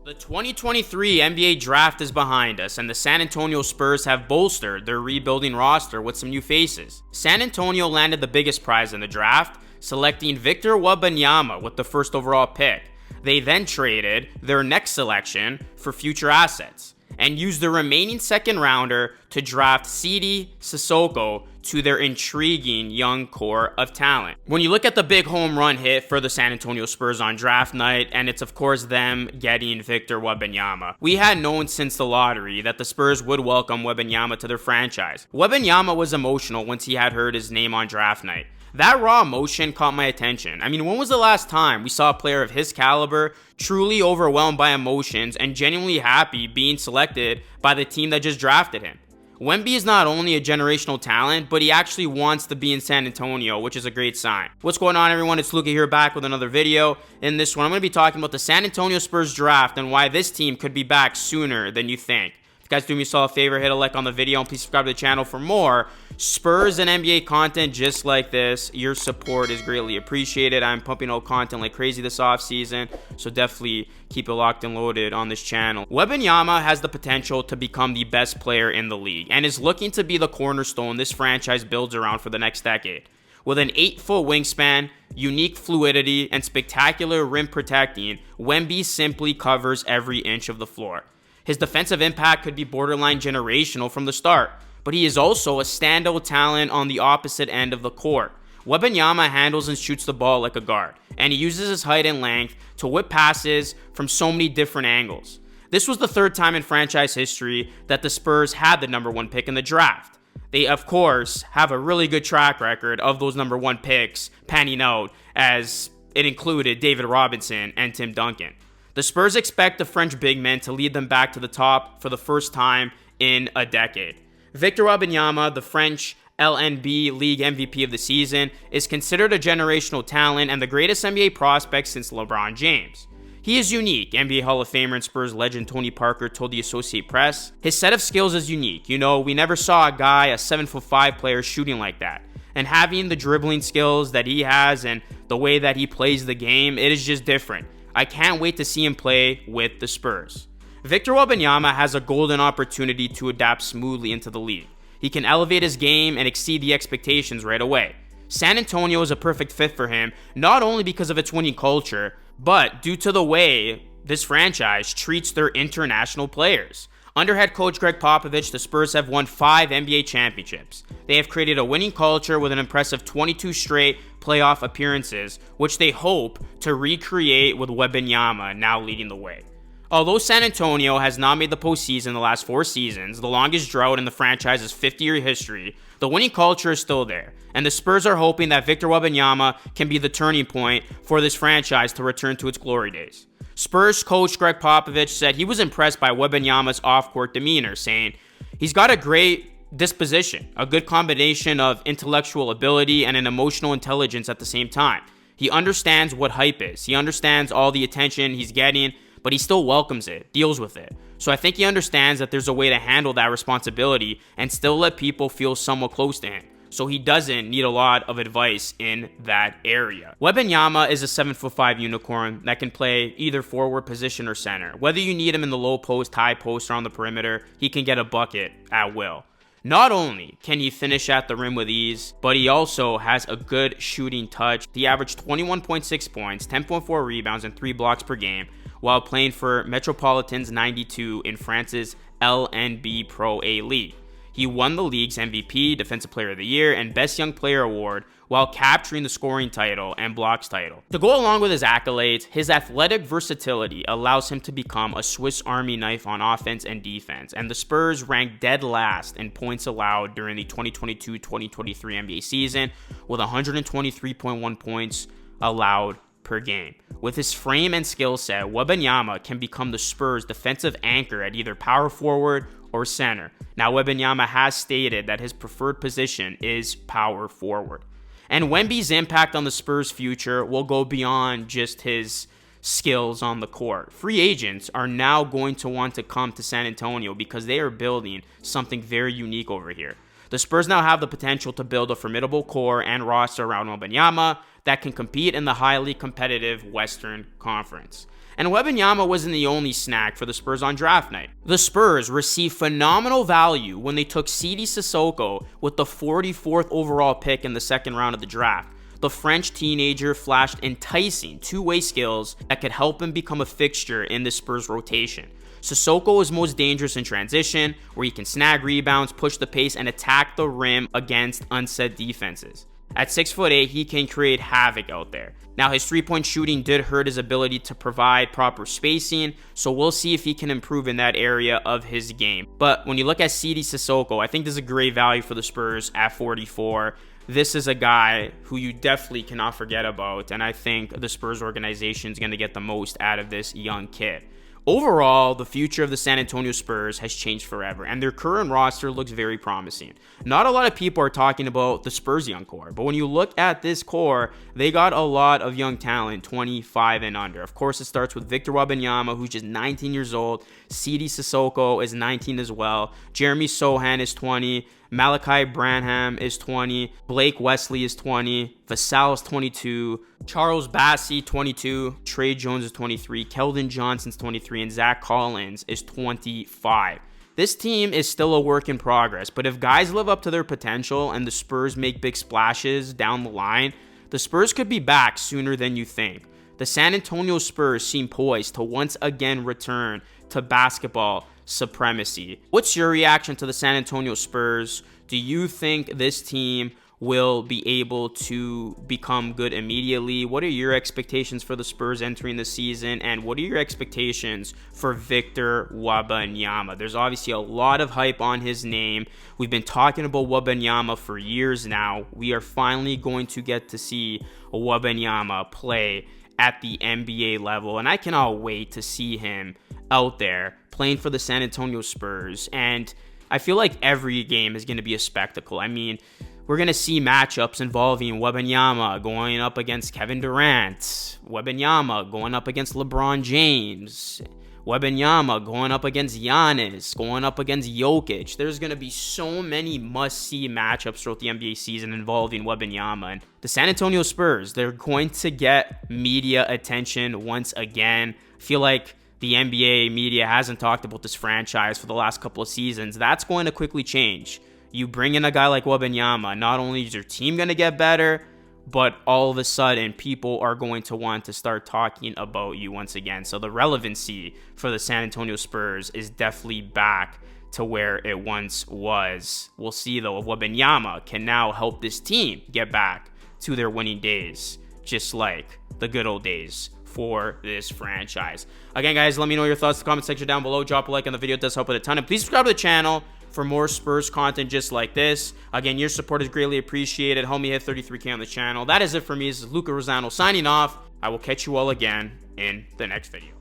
The 2023 NBA draft is behind us, and the San Antonio Spurs have bolstered their rebuilding roster with some new faces. San Antonio landed the biggest prize in the draft, selecting Victor Wembanyama with the first overall pick. They then traded their next selection for future assets, and used the remaining second rounder to draft Sidi Sissoko to their intriguing young core of talent. When you look at the big home run hit for the San Antonio Spurs on draft night, and it's of course them getting Victor Wembanyama, we had known since the lottery that the Spurs would welcome Wembanyama to their franchise. Wembanyama was emotional once he had heard his name on draft night. That raw emotion caught my attention. I mean, when was the last time we saw a player of his caliber truly overwhelmed by emotions and genuinely happy being selected by the team that just drafted him? Wemby is not only a generational talent, but he actually wants to be in San Antonio, which is a great sign. What's going on, everyone? It's Luca here, back with another video. In this one, I'm going to be talking about the San Antonio Spurs draft and why this team could be back sooner than you think. If you guys do me a favor, hit a like on the video and please subscribe to the channel for more Spurs and NBA content just like this. Your support is greatly appreciated. I'm pumping out content like crazy this offseason, so definitely keep it locked and loaded on this channel. Wembanyama has the potential to become the best player in the league and is looking to be the cornerstone this franchise builds around for the next decade. With an 8-foot wingspan, unique fluidity, and spectacular rim protecting, Wemby simply covers every inch of the floor. His defensive impact could be borderline generational from the start, but he is also a standout talent on the opposite end of the court. Wembanyama handles and shoots the ball like a guard, and he uses his height and length to whip passes from so many different angles. This was the third time in franchise history that the Spurs had the number one pick in the draft. They, of course, have a really good track record of those number one picks panning out, as it included David Robinson and Tim Duncan. The Spurs expect the French big men to lead them back to the top for the first time in a decade. Victor Wembanyama, the French LNB League MVP of the season, is considered a generational talent and the greatest NBA prospect since LeBron James. He is unique, NBA Hall of Famer and Spurs legend Tony Parker told the Associated Press. His set of skills is unique. You know, we never saw a guy, a 7'5" player, shooting like that. And having the dribbling skills that he has and the way that he plays the game, it is just different. I can't wait to see him play with the Spurs. Victor Wembanyama has a golden opportunity to adapt smoothly into the league. He can elevate his game and exceed the expectations right away. San Antonio is a perfect fit for him, not only because of its winning culture, but due to the way this franchise treats their international players. Under head coach Greg Popovich, the Spurs have won 5 NBA championships. They have created a winning culture with an impressive 22 straight playoff appearances, which they hope to recreate with Wembanyama now leading the way. Although San Antonio has not made the postseason the last 4 seasons, the longest drought in the franchise's 50-year history, the winning culture is still there, and the Spurs are hoping that Victor Wembanyama can be the turning point for this franchise to return to its glory days. Spurs coach Greg Popovich said he was impressed by Wembanyama's off-court demeanor, saying, "He's got a great disposition, a good combination of intellectual ability and an emotional intelligence at the same time. He understands what hype is. He understands all the attention he's getting, but he still welcomes it, deals with it. So I think he understands that there's a way to handle that responsibility and still let people feel somewhat close to him. So he doesn't need a lot of advice in that area." Wembanyama is a 7'5" unicorn that can play either forward position or center. Whether you need him in the low post, high post, or on the perimeter, he can get a bucket at will. Not only can he finish at the rim with ease, but he also has a good shooting touch. He averaged 21.6 points, 10.4 rebounds, and 3 blocks per game while playing for Metropolitans 92 in France's LNB Pro A League. He won the league's MVP, Defensive Player of the Year, and Best Young Player award while capturing the scoring title and blocks title. To go along with his accolades, his athletic versatility allows him to become a Swiss Army knife on offense and defense, and the Spurs ranked dead last in points allowed during the 2022-2023 NBA season with 123.1 points allowed per game. With his frame and skill set, Wembanyama can become the Spurs' defensive anchor at either power forward or center. Now, Wembanyama has stated that his preferred position is power forward. And Wemby's impact on the Spurs' future will go beyond just his skills on the court. Free agents are now going to want to come to San Antonio because they are building something very unique over here. The Spurs now have the potential to build a formidable core and roster around Wembanyama that can compete in the highly competitive Western Conference. And Wembanyama wasn't the only snag for the Spurs on draft night. The Spurs received phenomenal value when they took Sidi Sissoko with the 44th overall pick in the second round of the draft. The French teenager flashed enticing two-way skills that could help him become a fixture in the Spurs rotation. Sissoko is most dangerous in transition, where he can snag rebounds, push the pace, and attack the rim against unset defenses. At 6'8", he can create havoc out there. Now, his three-point shooting did hurt his ability to provide proper spacing, so we'll see if he can improve in that area of his game. But when you look at Sidi Sissoko, I think this is a great value for the Spurs at 44. This is a guy who you definitely cannot forget about, and I think the Spurs organization is going to get the most out of this young kid. Overall, the future of the San Antonio Spurs has changed forever, and their current roster looks very promising. Not a lot of people are talking about the Spurs' young core, but when you look at this core, they got a lot of young talent, 25 and under. Of course, it starts with Victor Wembanyama, who's just 19 years old. Sidi Sissoko is 19 as well. Jeremy Sohan is 20. Malachi Branham is 20. Blake Wesley is 20. Vassell is 22. Charles Bassey, 22. Trey Jones is 23. Keldon Johnson's 23. And Zach Collins is 25. This team is still a work in progress, but if guys live up to their potential and the Spurs make big splashes down the line, the Spurs could be back sooner than you think. The San Antonio Spurs seem poised to once again return to basketball supremacy. What's your reaction to the San Antonio Spurs? Do you think this team will be able to become good immediately? What are your expectations for the Spurs entering the season? And what are your expectations for Victor Wembanyama? There's obviously a lot of hype on his name. We've been talking about Wembanyama for years now. We are finally going to get to see Wembanyama play at the NBA level, and I cannot wait to see him out there playing for the San Antonio Spurs. And I feel like every game is going to be a spectacle. I mean, we're going to see matchups involving Wembanyama going up against Kevin Durant, Wembanyama going up against LeBron James, Wembanyama going up against Giannis, going up against Jokic. There's going to be so many must-see matchups throughout the NBA season involving Wembanyama. And the San Antonio Spurs, they're going to get media attention once again. I feel like the NBA media hasn't talked about this franchise for the last couple of seasons. That's going to quickly change. You bring in a guy like Wembanyama, not only is your team going to get better, but all of a sudden people are going to want to start talking about you once again. So the relevancy for the San Antonio Spurs is definitely back to where it once was. We'll see though if Wembanyama can now help this team get back to their winning days, just like the good old days for this franchise. Again, guys, let me know your thoughts in the comment section down below. Drop a like on the video. It does help with a ton. And please subscribe to the channel for more Spurs content just like this. Again, your support is greatly appreciated. Help me hit 33K on the channel. That is it for me. This is Luca Rosano signing off. I will catch you all again in the next video.